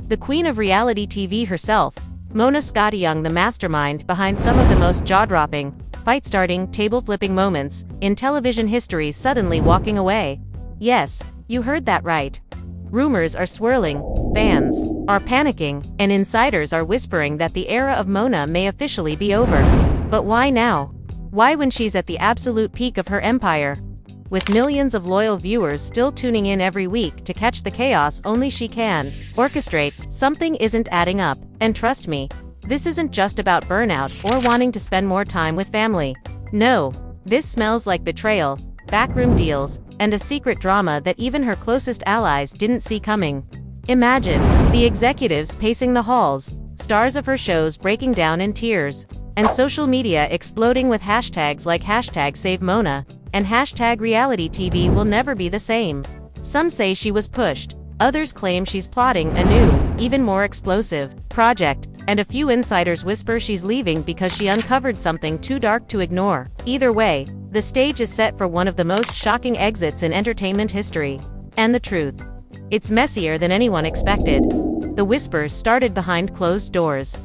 The queen of reality TV herself, Mona Scottyung, the mastermind behind some of the most jaw-dropping, fight-starting, table-flipping moments in television history, suddenly walking away. Yes, you heard that right. Rumors are swirling, fans are panicking, and insiders are whispering that the era of Mona may officially be over. But why now? Why when she's at the absolute peak of her empire? With millions of loyal viewers still tuning in every week to catch the chaos only she can orchestrate, something isn't adding up. And trust me, this isn't just about burnout or wanting to spend more time with family. No, this smells like betrayal, backroom deals, and a secret drama that even her closest allies didn't see coming. Imagine the executives pacing the halls, stars of her shows breaking down in tears, and social media exploding with hashtags like #SaveMona and #reality TV will never be the same. Some say she was pushed, others claim she's plotting a new, even more explosive, project, and a few insiders whisper she's leaving because she uncovered something too dark to ignore. Either way, the stage is set for one of the most shocking exits in entertainment history. And the truth? It's messier than anyone expected. The whispers started behind closed doors.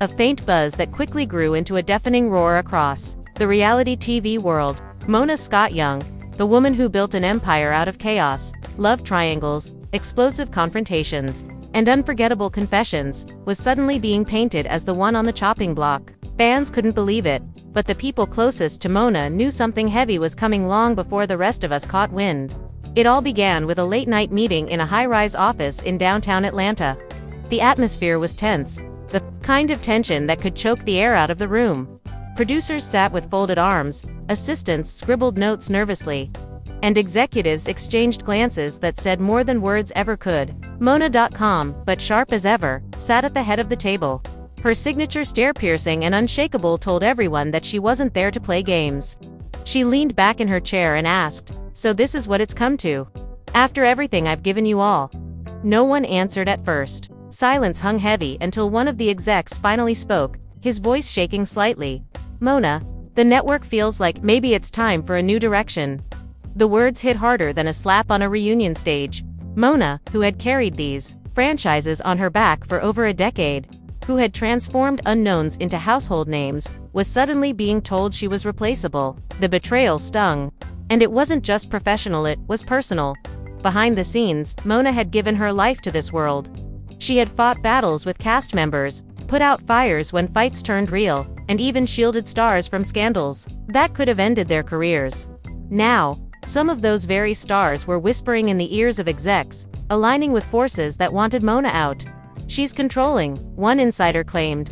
A faint buzz that quickly grew into a deafening roar across the reality TV world. Mona Scottyung, the woman who built an empire out of chaos, love triangles, explosive confrontations, and unforgettable confessions, was suddenly being painted as the one on the chopping block. Fans couldn't believe it, but the people closest to Mona knew something heavy was coming long before the rest of us caught wind. It all began with a late-night meeting in a high-rise office in downtown Atlanta. The atmosphere was tense, the kind of tension that could choke the air out of the room. Producers sat with folded arms, assistants scribbled notes nervously, and executives exchanged glances that said more than words ever could. Mona.com, but sharp as ever, sat at the head of the table. Her signature stare, piercing and unshakable, told everyone that she wasn't there to play games. She leaned back in her chair and asked, "So this is what it's come to? After everything I've given you all?" No one answered at first. Silence hung heavy until one of the execs finally spoke, his voice shaking slightly. "Mona, the network feels like maybe it's time for a new direction." The words hit harder than a slap on a reunion stage. Mona, who had carried these franchises on her back for over a decade, who had transformed unknowns into household names, was suddenly being told she was replaceable. The betrayal stung. And it wasn't just professional, it was personal. Behind the scenes, Mona had given her life to this world. She had fought battles with cast members, put out fires when fights turned real, and even shielded stars from scandals that could have ended their careers. Now, some of those very stars were whispering in the ears of execs, aligning with forces that wanted Mona out. "She's controlling," one insider claimed.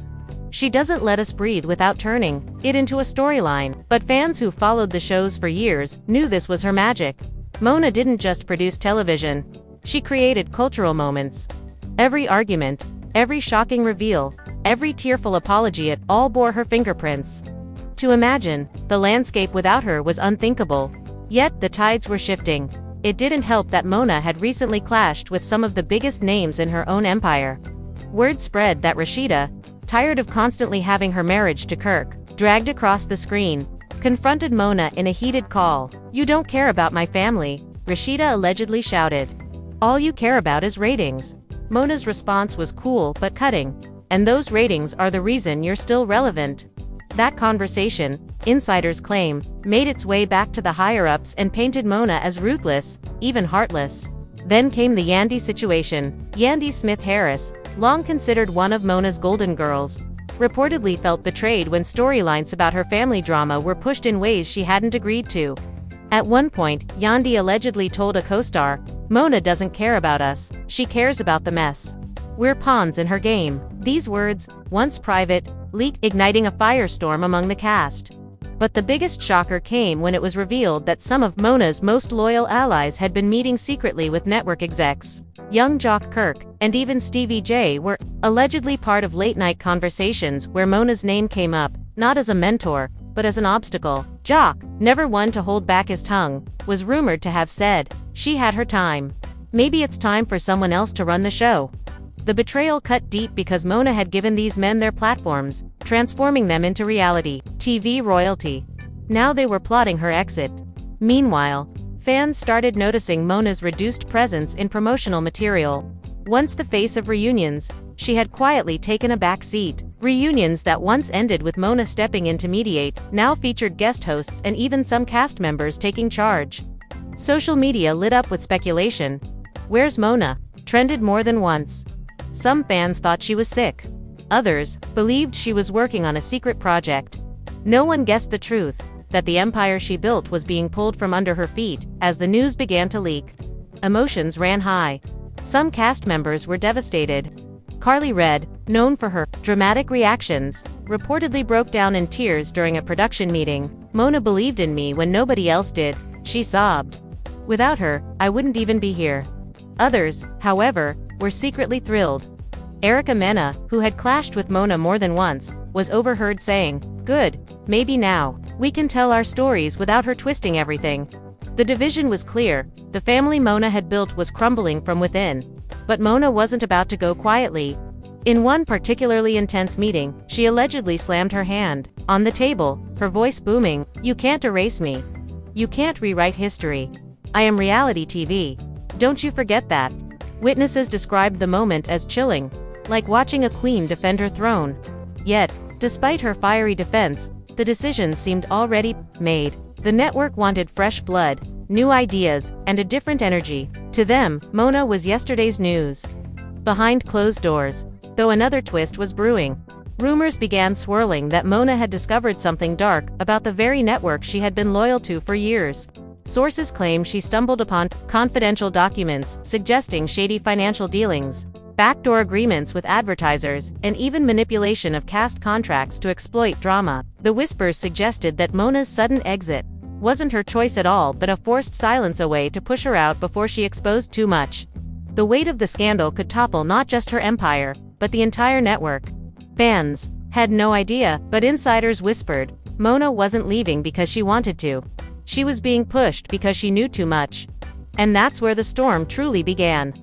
"She doesn't let us breathe without turning it into a storyline." But fans who followed the shows for years knew this was her magic. Mona didn't just produce television. She created cultural moments. Every argument, every shocking reveal, every tearful apology, it all bore her fingerprints. To imagine the landscape without her was unthinkable. Yet the tides were shifting. It didn't help that Mona had recently clashed with some of the biggest names in her own empire. Word spread that Rashida, tired of constantly having her marriage to Kirk dragged across the screen, confronted Mona in a heated call. "You don't care about my family," Rashida allegedly shouted. "All you care about is ratings." Mona's response was cool but cutting. "And those ratings are the reason you're still relevant." That conversation, insiders claim, made its way back to the higher-ups and painted Mona as ruthless, even heartless. Then came the Yandy situation. Yandy Smith Harris, long considered one of Mona's golden girls, reportedly felt betrayed when storylines about her family drama were pushed in ways she hadn't agreed to. At one point, Yandy allegedly told a co-star, "Mona doesn't care about us, she cares about the mess. We're pawns in her game." These words, once private, leaked, igniting a firestorm among the cast. But the biggest shocker came when it was revealed that some of Mona's most loyal allies had been meeting secretly with network execs. Young Jock Kirk, and even Stevie J were allegedly part of late-night conversations where Mona's name came up, not as a mentor, but as an obstacle. Jock, never one to hold back his tongue, was rumored to have said, "She had her time. Maybe it's time for someone else to run the show." The betrayal cut deep because Mona had given these men their platforms, transforming them into reality TV royalty. Now they were plotting her exit. Meanwhile, fans started noticing Mona's reduced presence in promotional material. Once the face of reunions, she had quietly taken a back seat. Reunions that once ended with Mona stepping in to mediate, now featured guest hosts and even some cast members taking charge. Social media lit up with speculation. "Where's Mona?" trended more than once. Some fans thought she was sick. Others believed she was working on a secret project. No one guessed the truth, that the empire she built was being pulled from under her feet as the news began to leak. Emotions ran high. Some cast members were devastated. Carly Red, known for her dramatic reactions, reportedly broke down in tears during a production meeting. "Mona believed in me when nobody else did," she sobbed. "Without her, I wouldn't even be here." Others, however, were secretly thrilled. Erica Mena, who had clashed with Mona more than once, was overheard saying, "Good, maybe now we can tell our stories without her twisting everything." The division was clear. The family Mona had built was crumbling from within. But Mona wasn't about to go quietly. In one particularly intense meeting, she allegedly slammed her hand on the table, her voice booming, "You can't erase me. You can't rewrite history. I am reality TV. Don't you forget that." Witnesses described the moment as chilling, like watching a queen defend her throne. Yet, despite her fiery defense, the decision seemed already made. The network wanted fresh blood, new ideas, and a different energy. To them, Mona was yesterday's news. Behind closed doors, though, another twist was brewing. Rumors began swirling that Mona had discovered something dark about the very network she had been loyal to for years. Sources claim she stumbled upon confidential documents suggesting shady financial dealings, backdoor agreements with advertisers, and even manipulation of cast contracts to exploit drama. The whispers suggested that Mona's sudden exit wasn't her choice at all, but a forced silence, a way to push her out before she exposed too much. The weight of the scandal could topple not just her empire, but the entire network. Fans had no idea, but insiders whispered, Mona wasn't leaving because she wanted to. She was being pushed because she knew too much. And that's where the storm truly began.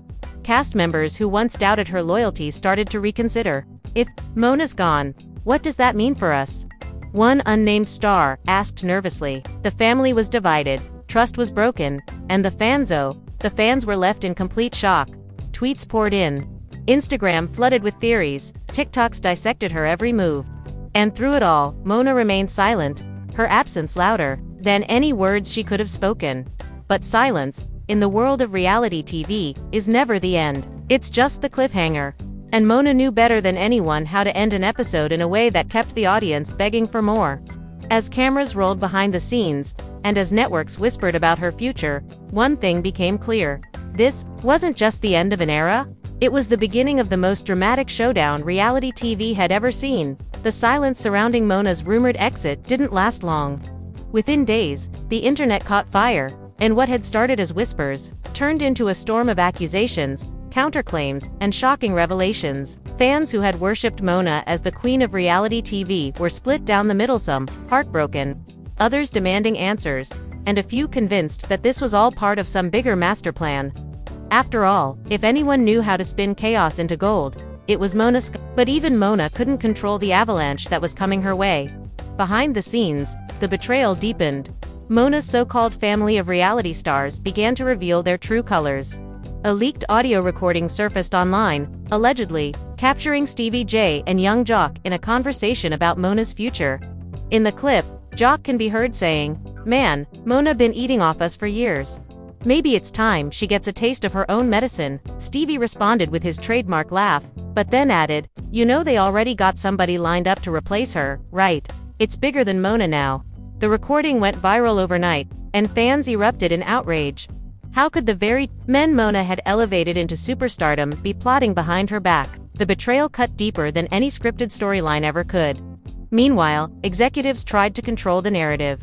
Cast members who once doubted her loyalty started to reconsider. "If Mona's gone, what does that mean for us?" One unnamed star asked nervously. The family was divided, trust was broken, and the fans were left in complete shock. Tweets poured in. Instagram flooded with theories. TikToks dissected her every move. And through it all, Mona remained silent, her absence louder than any words she could have spoken. But silence, in the world of reality TV, is never the end. It's just the cliffhanger. And Mona knew better than anyone how to end an episode in a way that kept the audience begging for more. As cameras rolled behind the scenes, and as networks whispered about her future, one thing became clear. This wasn't just the end of an era. It was the beginning of the most dramatic showdown reality TV had ever seen. The silence surrounding Mona's rumored exit didn't last long. Within days, the internet caught fire, and what had started as whispers turned into a storm of accusations, counterclaims, and shocking revelations. Fans who had worshipped Mona as the queen of reality TV were split down the middle, some heartbroken, others demanding answers, and a few convinced that this was all part of some bigger master plan. After all, if anyone knew how to spin chaos into gold, it was Mona. But even Mona couldn't control the avalanche that was coming her way. Behind the scenes, the betrayal deepened. Mona's so-called family of reality stars began to reveal their true colors. A leaked audio recording surfaced online, allegedly capturing Stevie J and young Jock in a conversation about Mona's future. In the clip, Jock can be heard saying, "Man, Mona been eating off us for years. Maybe it's time she gets a taste of her own medicine." Stevie responded with his trademark laugh, but then added, "You know they already got somebody lined up to replace her, right? It's bigger than Mona now." The recording went viral overnight, and fans erupted in outrage. How could the very men Mona had elevated into superstardom be plotting behind her back? The betrayal cut deeper than any scripted storyline ever could. Meanwhile, executives tried to control the narrative.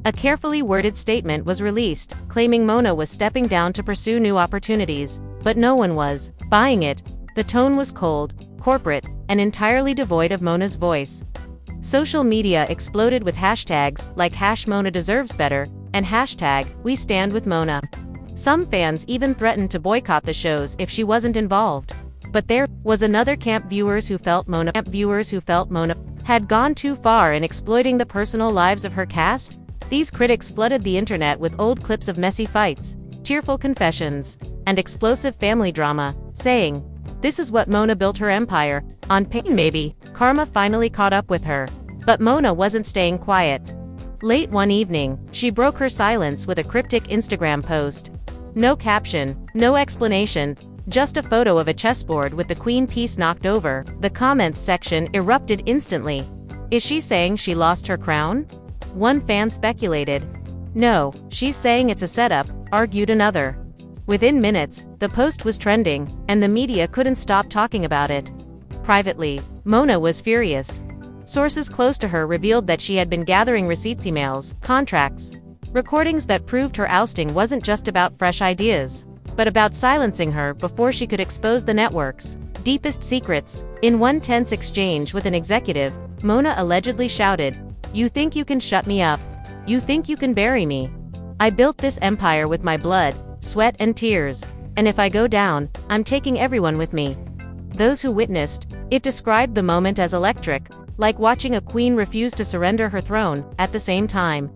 A carefully worded statement was released, claiming Mona was stepping down to pursue new opportunities, but no one was buying it. The tone was cold, corporate, and entirely devoid of Mona's voice. Social media exploded with hashtags like #MonaDeservesBetter and #WeStandWithMona. Some fans even threatened to boycott the shows if she wasn't involved. But there was another camp, viewers who felt Mona had gone too far in exploiting the personal lives of her cast. These critics flooded the internet with old clips of messy fights, tearful confessions, and explosive family drama, saying, "This is what Mona built her empire on pain maybe." Karma finally caught up with her. But Mona wasn't staying quiet. Late one evening, she broke her silence with a cryptic Instagram post. No caption, no explanation, just a photo of a chessboard with the queen piece knocked over. The comments section erupted instantly. Is she saying she lost her crown? One fan speculated. No, she's saying it's a setup, argued another. Within minutes, the post was trending, and the media couldn't stop talking about it. Privately, Mona was furious. Sources close to her revealed that she had been gathering receipts, emails, contracts, recordings that proved her ousting wasn't just about fresh ideas, but about silencing her before she could expose the network's deepest secrets. In one tense exchange with an executive, Mona allegedly shouted, "You think you can shut me up? You think you can bury me? I built this empire with my blood, sweat and tears, and if I go down, I'm taking everyone with me." Those who witnessed it described the moment as electric, like watching a queen refuse to surrender her throne. At the same time,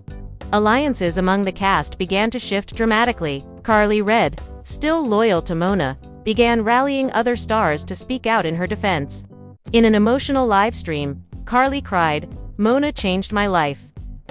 alliances among the cast began to shift dramatically. Karlie Redd, still loyal to Mona, began rallying other stars to speak out in her defense. In an emotional live stream, Karlie cried, "Mona changed my life.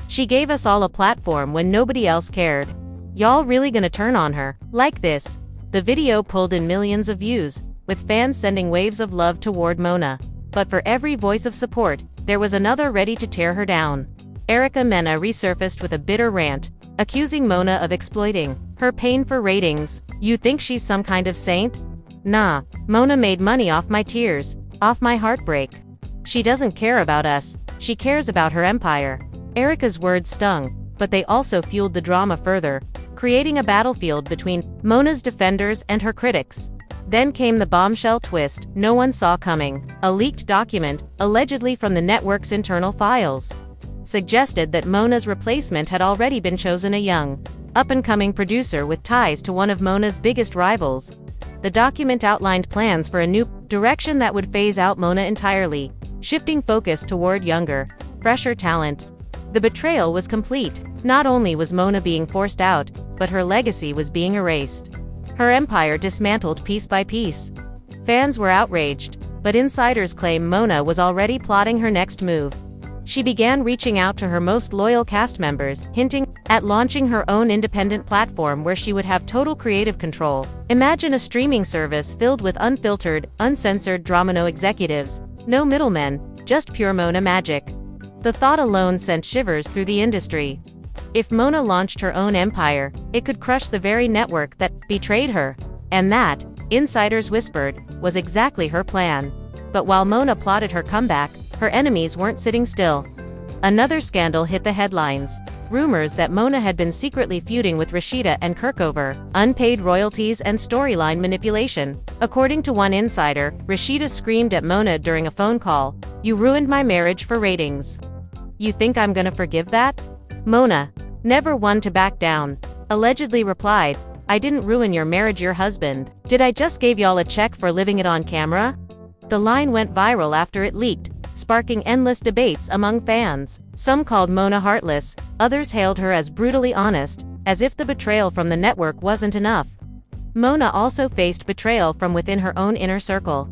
She gave us all a platform when nobody else cared. Y'all really gonna turn on her like this?" The video pulled in millions of views, with fans sending waves of love toward Mona. But for every voice of support, there was another ready to tear her down. Erica Mena resurfaced with a bitter rant, accusing Mona of exploiting her pain for ratings. "You think she's some kind of saint? Nah, Mona made money off my tears, off my heartbreak. She doesn't care about us, she cares about her empire." Erica's words stung, but they also fueled the drama further, creating a battlefield between Mona's defenders and her critics. Then came the bombshell twist no one saw coming. A leaked document, allegedly from the network's internal files, suggested that Mona's replacement had already been chosen, a young, up-and-coming producer with ties to one of Mona's biggest rivals. The document outlined plans for a new direction that would phase out Mona entirely, shifting focus toward younger, fresher talent. The betrayal was complete. Not only was Mona being forced out, but her legacy was being erased. Her empire dismantled piece by piece. Fans were outraged, but insiders claim Mona was already plotting her next move. She began reaching out to her most loyal cast members, hinting at launching her own independent platform where she would have total creative control. Imagine a streaming service filled with unfiltered, uncensored drama, no executives, no middlemen, just pure Mona magic. The thought alone sent shivers through the industry. If Mona launched her own empire, it could crush the very network that betrayed her. And that, insiders whispered, was exactly her plan. But while Mona plotted her comeback, her enemies weren't sitting still. Another scandal hit the headlines. Rumors that Mona had been secretly feuding with Rashida and Kirk over unpaid royalties and storyline manipulation. According to one insider, Rashida screamed at Mona during a phone call, "You ruined my marriage for ratings. You think I'm gonna forgive that?" Mona, never one to back down, allegedly replied, "I didn't ruin your marriage, your husband. Did I just gave y'all a check for living it on camera?" The line went viral after it leaked, sparking endless debates among fans. Some called Mona heartless, others hailed her as brutally honest, as if the betrayal from the network wasn't enough. Mona also faced betrayal from within her own inner circle.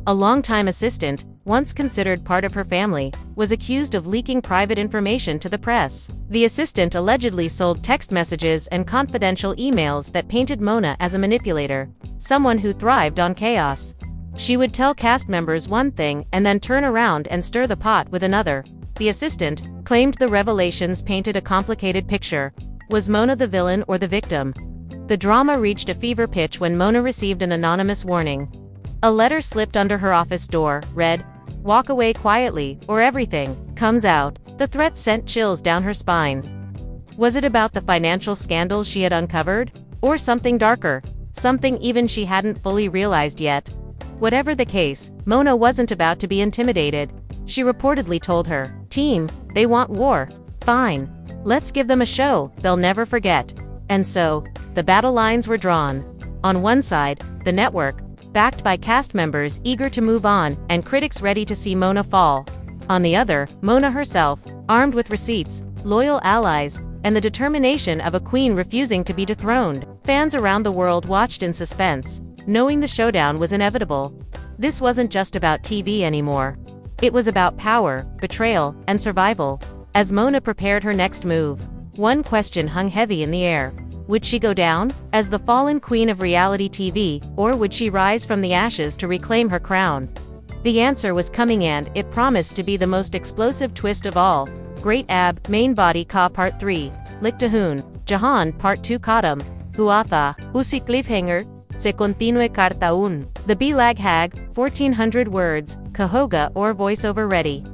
A longtime assistant, once considered part of her family, was accused of leaking private information to the press. The assistant allegedly sold text messages and confidential emails that painted Mona as a manipulator, someone who thrived on chaos. She would tell cast members one thing and then turn around and stir the pot with another. The assistant claimed the revelations painted a complicated picture. Was Mona the villain or the victim? The drama reached a fever pitch when Mona received an anonymous warning. A letter slipped under her office door, read, "Walk away quietly, or everything comes out." The threat sent chills down her spine. Was it about the financial scandals she had uncovered? Or something darker? Something even she hadn't fully realized yet? Whatever the case, Mona wasn't about to be intimidated. She reportedly told her team, "They want war. Fine. Let's give them a show they'll never forget." And so, the battle lines were drawn. On one side, the network, backed by cast members eager to move on and critics ready to see Mona fall. On the other, Mona herself, armed with receipts, loyal allies, and the determination of a queen refusing to be dethroned. Fans around the world watched in suspense, knowing the showdown was inevitable. This wasn't just about TV anymore. It was about power, betrayal, and survival. As Mona prepared her next move, one question hung heavy in the air. Would she go down as the fallen queen of reality TV, or would she rise from the ashes to reclaim her crown? The answer was coming, and it promised to be the most explosive twist of all. Great Ab, Main Body Ka Part 3, Liktahun, Jahan Part 2 Kadam, Huatha, Usi Cliffhanger, Se Continue Kartaun. The Bilag Hag, 1400 words, Kahoga or voiceover ready.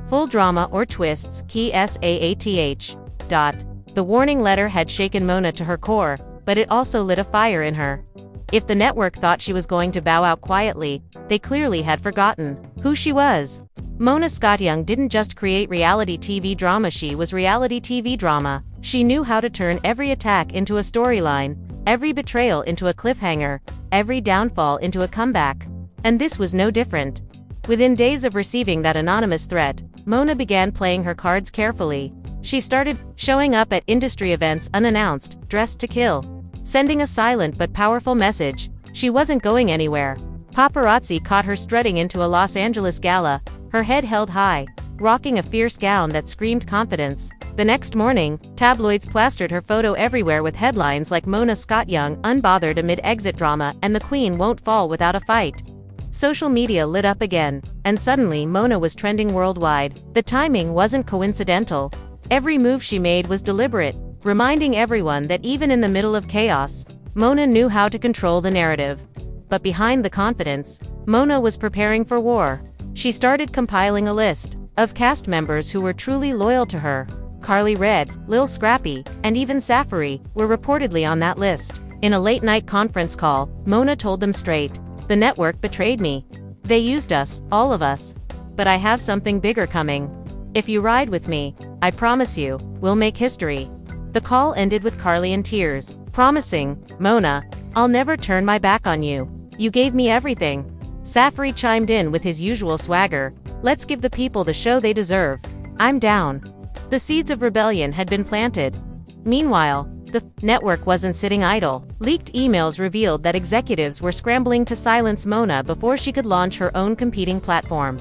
Full drama or twists, Ki Saath. The warning letter had shaken Mona to her core, but it also lit a fire in her. If the network thought she was going to bow out quietly, they clearly had forgotten who she was. Mona Scottyung didn't just create reality TV drama, she was reality TV drama. She knew how to turn every attack into a storyline, every betrayal into a cliffhanger, every downfall into a comeback. And this was no different. Within days of receiving that anonymous threat, Mona began playing her cards carefully. She started showing up at industry events unannounced, dressed to kill, sending a silent but powerful message. She wasn't going anywhere. Paparazzi caught her strutting into a Los Angeles gala, her head held high, rocking a fierce gown that screamed confidence. The next morning, tabloids plastered her photo everywhere with headlines like Mona Scottyung, unbothered amid exit drama, and the queen won't fall without a fight. Social media lit up again, and suddenly Mona was trending worldwide. The timing wasn't coincidental. Every move she made was deliberate, reminding everyone that even in the middle of chaos, Mona knew how to control the narrative. But behind the confidence, Mona was preparing for war. She started compiling a list of cast members who were truly loyal to her. Karlie Redd, Lil Scrappy, and even Safari were reportedly on that list. In a late-night conference call, Mona told them straight, "The network betrayed me. They used us, all of us. But I have something bigger coming. If you ride with me, I promise you, we'll make history." The call ended with Karlie in tears, promising, "Mona, I'll never turn my back on you. You gave me everything." Safari chimed in with his usual swagger, "Let's give the people the show they deserve. I'm down." The seeds of rebellion had been planted. Meanwhile, the network wasn't sitting idle. Leaked emails revealed that executives were scrambling to silence Mona before she could launch her own competing platform.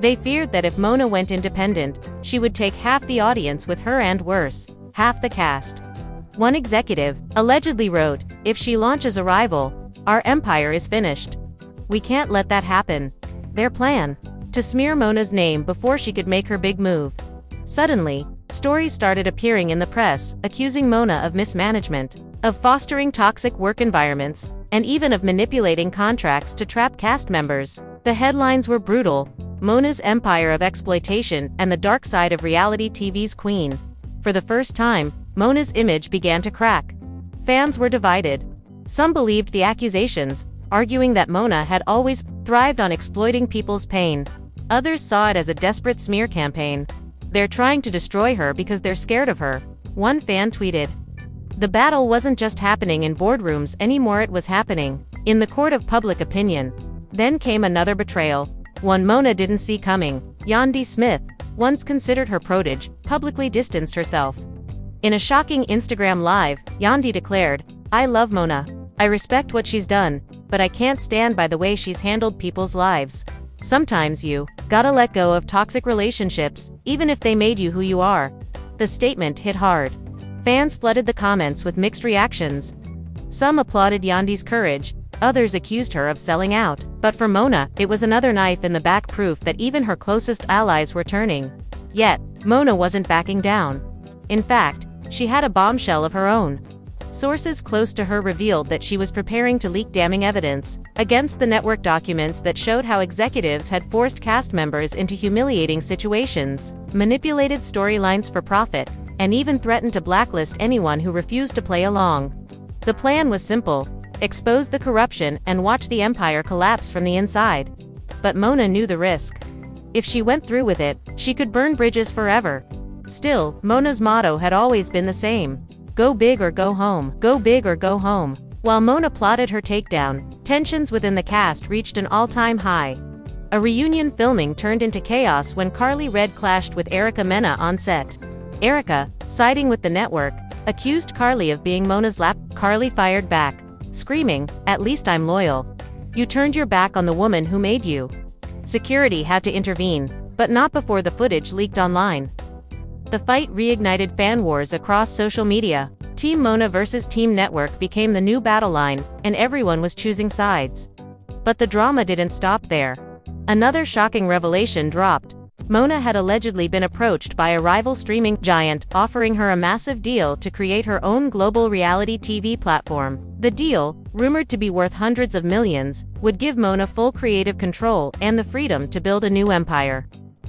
They feared that if Mona went independent, she would take half the audience with her and worse, half the cast. One executive allegedly wrote, "If she launches a rival, our empire is finished. We can't let that happen." Their plan? To smear Mona's name before she could make her big move. Suddenly, stories started appearing in the press, accusing Mona of mismanagement, of fostering toxic work environments, and even of manipulating contracts to trap cast members. The headlines were brutal: Mona's empire of exploitation and the dark side of reality TV's queen. For the first time, Mona's image began to crack. Fans were divided. Some believed the accusations, arguing that Mona had always thrived on exploiting people's pain. Others saw it as a desperate smear campaign. "They're trying to destroy her because they're scared of her," one fan tweeted. The battle wasn't just happening in boardrooms anymore, it was happening in the court of public opinion. Then came another betrayal, one Mona didn't see coming. Yandi Smith, once considered her protege, publicly distanced herself. In a shocking Instagram live, Yandi declared, "I love Mona. I respect what she's done, but I can't stand by the way she's handled people's lives. Sometimes you gotta let go of toxic relationships, even if they made you who you are." The statement hit hard. Fans flooded the comments with mixed reactions. Some applauded Yandi's courage, others accused her of selling out. But for Mona, it was another knife in the back, proof that even her closest allies were turning. Yet, Mona wasn't backing down. In fact, she had a bombshell of her own. Sources close to her revealed that she was preparing to leak damning evidence against the network, documents that showed how executives had forced cast members into humiliating situations, manipulated storylines for profit, and even threatened to blacklist anyone who refused to play along. The plan was simple: expose the corruption and watch the empire collapse from the inside. But Mona knew the risk. If she went through with it, she could burn bridges forever. Still, Mona's motto had always been the same: go big or go home. Go big or go home. While Mona plotted her takedown, tensions within the cast reached an all-time high. A reunion filming turned into chaos when Karlie Redd clashed with Erica Mena on set. Erica, siding with the network, accused Carly of being Mona's lap. Carly fired back, screaming, "At least I'm loyal. You turned your back on the woman who made you." Security had to intervene, but not before the footage leaked online. The fight reignited fan wars across social media. Team Mona versus Team Network became the new battle line, and everyone was choosing sides. But the drama didn't stop there. Another shocking revelation dropped. Mona had allegedly been approached by a rival streaming giant, offering her a massive deal to create her own global reality TV platform. The deal, rumored to be worth hundreds of millions, would give Mona full creative control and the freedom to build a new empire.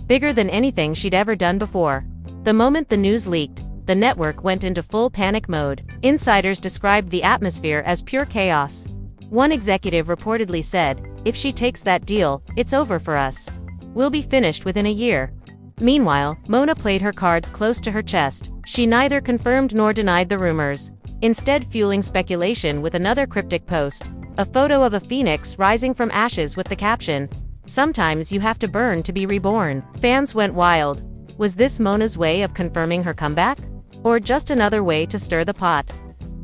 Bigger than anything she'd ever done before. The moment the news leaked, the network went into full panic mode. Insiders described the atmosphere as pure chaos. One executive reportedly said, "If she takes that deal, it's over for us. We'll be finished within a year." Meanwhile, Mona played her cards close to her chest. She neither confirmed nor denied the rumors, instead fueling speculation with another cryptic post, a photo of a phoenix rising from ashes with the caption, "Sometimes you have to burn to be reborn." Fans went wild. Was this Mona's way of confirming her comeback? Or just another way to stir the pot?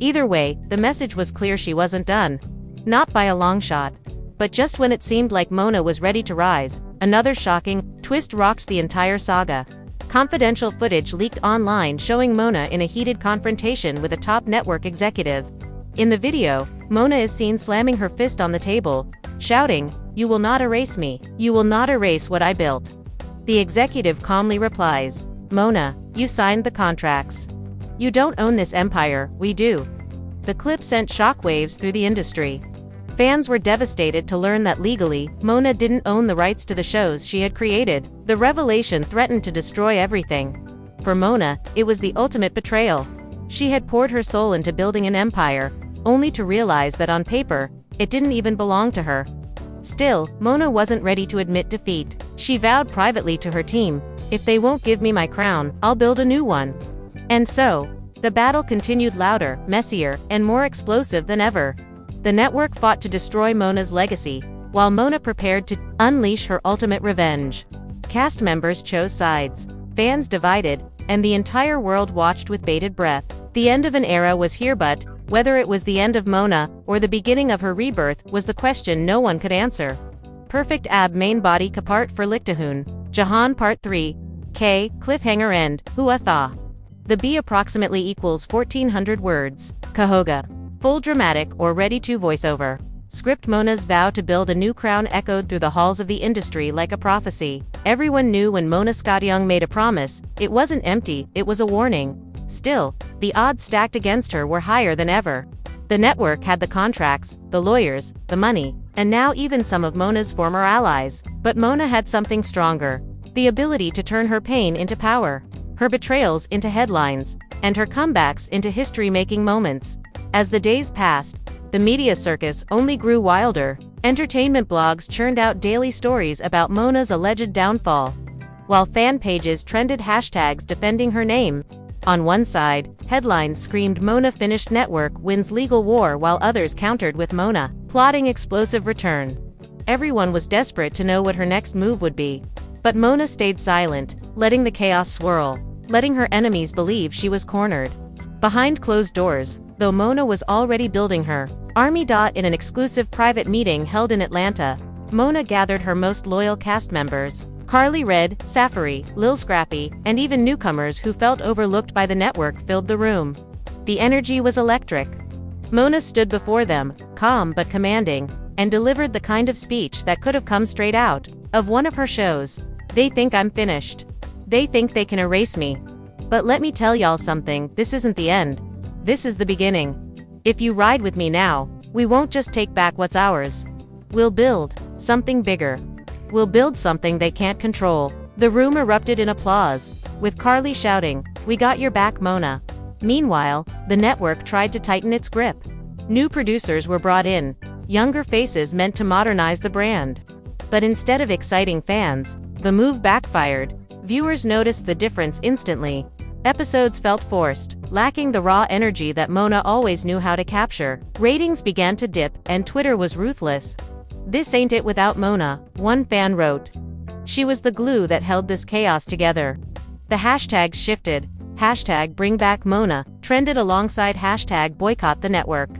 Either way, the message was clear: she wasn't done. Not by a long shot. But just when it seemed like Mona was ready to rise, another shocking twist rocked the entire saga. Confidential footage leaked online showing Mona in a heated confrontation with a top network executive. In the video, Mona is seen slamming her fist on the table, shouting, "You will not erase me. You will not erase what I built." The executive calmly replies, "Mona, you signed the contracts. You don't own this empire, we do." The clip sent shockwaves through the industry. Fans were devastated to learn that legally, Mona didn't own the rights to the shows she had created. The revelation threatened to destroy everything. For Mona, it was the ultimate betrayal. She had poured her soul into building an empire, only to realize that on paper, it didn't even belong to her. Still, Mona wasn't ready to admit defeat. She vowed privately to her team, "If they won't give me my crown, I'll build a new one." And so, the battle continued, louder, messier, and more explosive than ever. The network fought to destroy Mona's legacy, while Mona prepared to unleash her ultimate revenge. Cast members chose sides, fans divided, and the entire world watched with bated breath. The end of an era was here, but whether it was the end of Mona or the beginning of her rebirth was the question no one could answer. Perfect Ab main body Kapart for Lichtahun, Jahan Part 3, K, Cliffhanger End, Hua Tha. The B approximately equals 1400 words, Kahoga. Full dramatic or ready-to voiceover. Script. Mona's vow to build a new crown echoed through the halls of the industry like a prophecy. Everyone knew when Mona Scottyung made a promise, it wasn't empty, it was a warning. Still, the odds stacked against her were higher than ever. The network had the contracts, the lawyers, the money, and now even some of Mona's former allies. But Mona had something stronger. The ability to turn her pain into power, her betrayals into headlines, and her comebacks into history-making moments. As the days passed, the media circus only grew wilder. Entertainment blogs churned out daily stories about Mona's alleged downfall, while fan pages trended hashtags defending her name. On one side, headlines screamed Mona finished network wins legal war, while others countered with Mona plotting explosive return. Everyone was desperate to know what her next move would be. But Mona stayed silent, letting the chaos swirl, letting her enemies believe she was cornered. Behind closed doors, though, Mona was already building her army. In an exclusive private meeting held in Atlanta, Mona gathered her most loyal cast members, Carly Red, Safari, Lil Scrappy, and even newcomers who felt overlooked by the network filled the room. The energy was electric. Mona stood before them, calm but commanding, and delivered the kind of speech that could have come straight out of one of her shows. "They think I'm finished. They think they can erase me. But let me tell y'all something, this isn't the end. This is the beginning. If you ride with me now, we won't just take back what's ours. We'll build something bigger. We'll build something they can't control." The room erupted in applause, with Carly shouting, "We got your back, Mona." Meanwhile, the network tried to tighten its grip. New producers were brought in, younger faces meant to modernize the brand. But instead of exciting fans, the move backfired. Viewers noticed the difference instantly. Episodes felt forced, lacking the raw energy that Mona always knew how to capture. Ratings began to dip, and Twitter was ruthless. "This ain't it without Mona," one fan wrote. "She was the glue that held this chaos together." The hashtags shifted. hashtag bring back Mona, trended alongside hashtag boycott the network.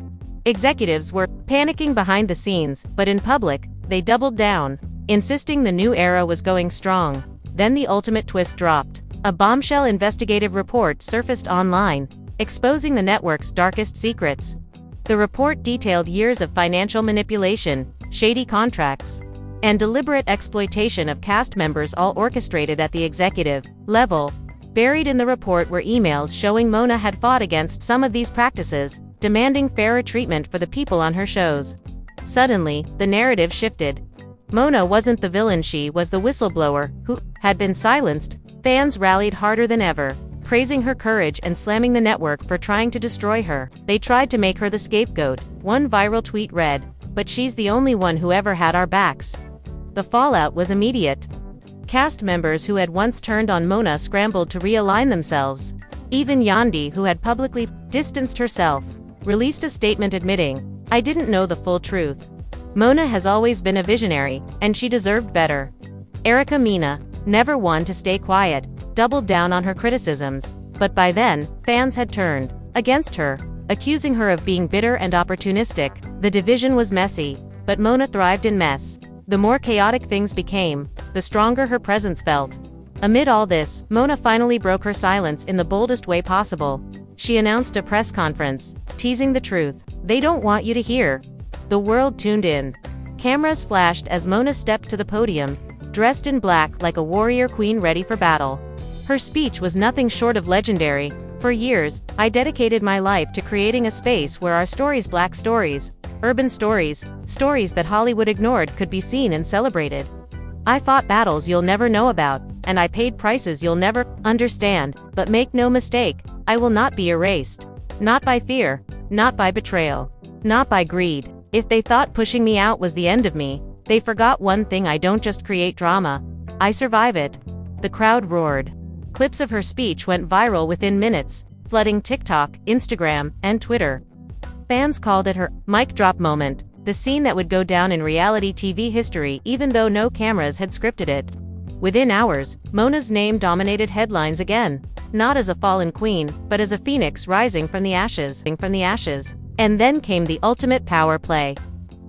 Executives were panicking behind the scenes, but in public, they doubled down, insisting the new era was going strong. Then the ultimate twist dropped. A bombshell investigative report surfaced online, exposing the network's darkest secrets. The report detailed years of financial manipulation, shady contracts, and deliberate exploitation of cast members, all orchestrated at the executive level. Buried in the report were emails showing Mona had fought against some of these practices, demanding fairer treatment for the people on her shows. Suddenly, the narrative shifted. Mona wasn't the villain, she was the whistleblower, who had been silenced. Fans rallied harder than ever, praising her courage and slamming the network for trying to destroy her. They tried to make her the scapegoat. One viral tweet read, "But she's the only one who ever had our backs." The fallout was immediate. Cast members who had once turned on Mona scrambled to realign themselves. Even Yandi, who had publicly distanced herself, released a statement admitting, "I didn't know the full truth. Mona has always been a visionary, and she deserved better." Erica Mena, never one to stay quiet, doubled down on her criticisms, but by then, fans had turned against her, accusing her of being bitter and opportunistic. The division was messy, but Mona thrived in mess. The more chaotic things became, the stronger her presence felt. Amid all this, Mona finally broke her silence in the boldest way possible. She announced a press conference, teasing the truth they don't want you to hear. The world tuned in. Cameras flashed as Mona stepped to the podium, dressed in black like a warrior queen ready for battle. Her speech was nothing short of legendary. "For years, I dedicated my life to creating a space where our stories, Black stories, urban stories, stories that Hollywood ignored, could be seen and celebrated. I fought battles you'll never know about, and I paid prices you'll never understand, but make no mistake, I will not be erased. Not by fear, not by betrayal, not by greed. If they thought pushing me out was the end of me, they forgot one thing: I don't just create drama, I survive it." The crowd roared. Clips of her speech went viral within minutes, flooding TikTok, Instagram, and Twitter. Fans called it her mic drop moment, the scene that would go down in reality TV history even though no cameras had scripted it. Within hours, Mona's name dominated headlines again, not as a fallen queen, but as a phoenix rising from the ashes. And then came the ultimate power play.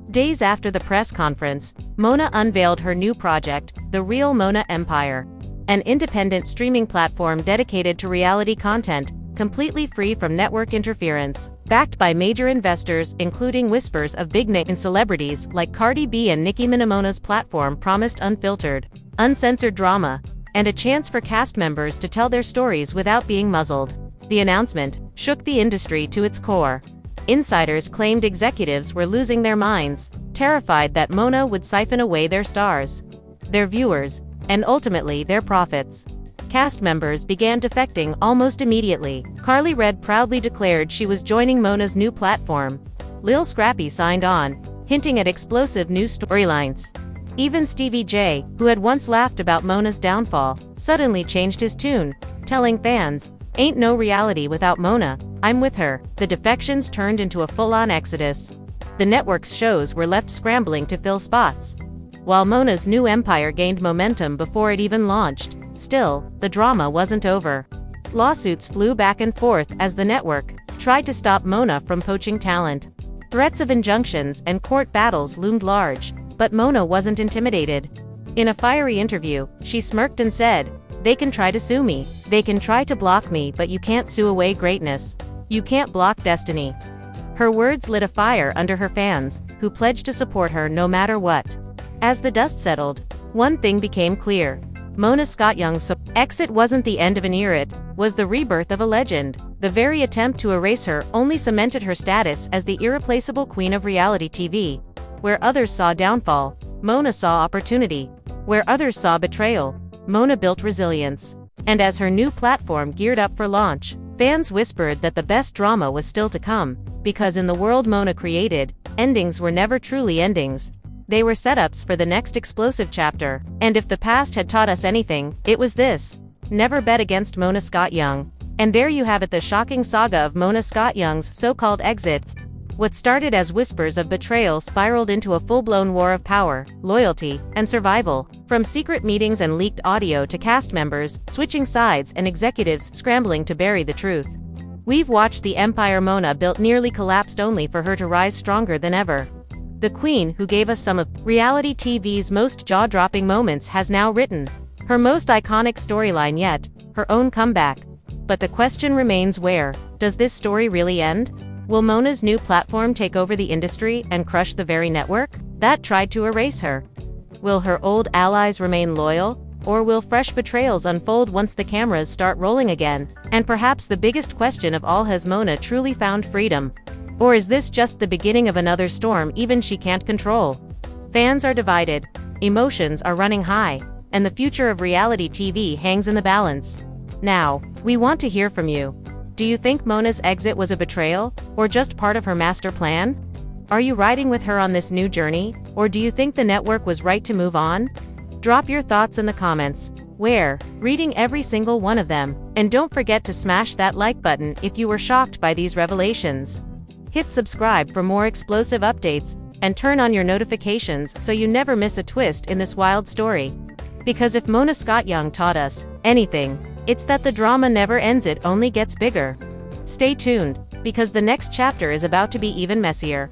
Days after the press conference, Mona unveiled her new project, The Real Mona Empire, an independent streaming platform dedicated to reality content, completely free from network interference. Backed by major investors, including whispers of big-name celebrities like Cardi B and Nicki Minaj, Mona's platform promised unfiltered, uncensored drama, and a chance for cast members to tell their stories without being muzzled. The announcement shook the industry to its core. Insiders claimed executives were losing their minds, terrified that Mona would siphon away their stars, their viewers, and ultimately their profits. Cast members began defecting almost immediately. Carly Red proudly declared she was joining Mona's new platform. Lil Scrappy signed on, hinting at explosive new storylines. Even Stevie J, who had once laughed about Mona's downfall, suddenly changed his tune, telling fans, "Ain't no reality without Mona, I'm with her." The defections turned into a full-on exodus. The network's shows were left scrambling to fill spots, while Mona's new empire gained momentum before it even launched. Still, the drama wasn't over. Lawsuits flew back and forth as the network tried to stop Mona from poaching talent. Threats of injunctions and court battles loomed large, but Mona wasn't intimidated. In a fiery interview, she smirked and said, "They can try to sue me, they can try to block me, but you can't sue away greatness. You can't block destiny." Her words lit a fire under her fans, who pledged to support her no matter what. As the dust settled, one thing became clear. Mona Scott Young's exit wasn't the end of an era, it was the rebirth of a legend. The very attempt to erase her only cemented her status as the irreplaceable queen of reality TV. Where others saw downfall, Mona saw opportunity. Where others saw betrayal, Mona built resilience. And as her new platform geared up for launch, fans whispered that the best drama was still to come, because in the world Mona created, endings were never truly endings. They were setups for the next explosive chapter. And if the past had taught us anything, it was this: never bet against Mona Scott Young. And there you have it, the shocking saga of Mona Scott Young's so-called exit. What started as whispers of betrayal spiraled into a full-blown war of power, loyalty, and survival, from secret meetings and leaked audio to cast members switching sides and executives scrambling to bury the truth. We've watched the empire Mona built nearly collapsed only for her to rise stronger than ever. The queen, who gave us some of reality TV's most jaw-dropping moments, has now written her most iconic storyline yet, her own comeback. But the question remains, where does this story really end? Will Mona's new platform take over the industry and crush the very network that tried to erase her? Will her old allies remain loyal? Or will fresh betrayals unfold once the cameras start rolling again? And perhaps the biggest question of all, has Mona truly found freedom? Or is this just the beginning of another storm even she can't control? Fans are divided, emotions are running high, and the future of reality TV hangs in the balance. Now, we want to hear from you. Do you think Mona's exit was a betrayal, or just part of her master plan? Are you riding with her on this new journey, or do you think the network was right to move on? Drop your thoughts in the comments. We're reading every single one of them, and don't forget to smash that like button if you were shocked by these revelations. Hit subscribe for more explosive updates, and turn on your notifications so you never miss a twist in this wild story. Because if Mona Scott Young taught us anything, it's that the drama never ends, it only gets bigger. Stay tuned, because the next chapter is about to be even messier.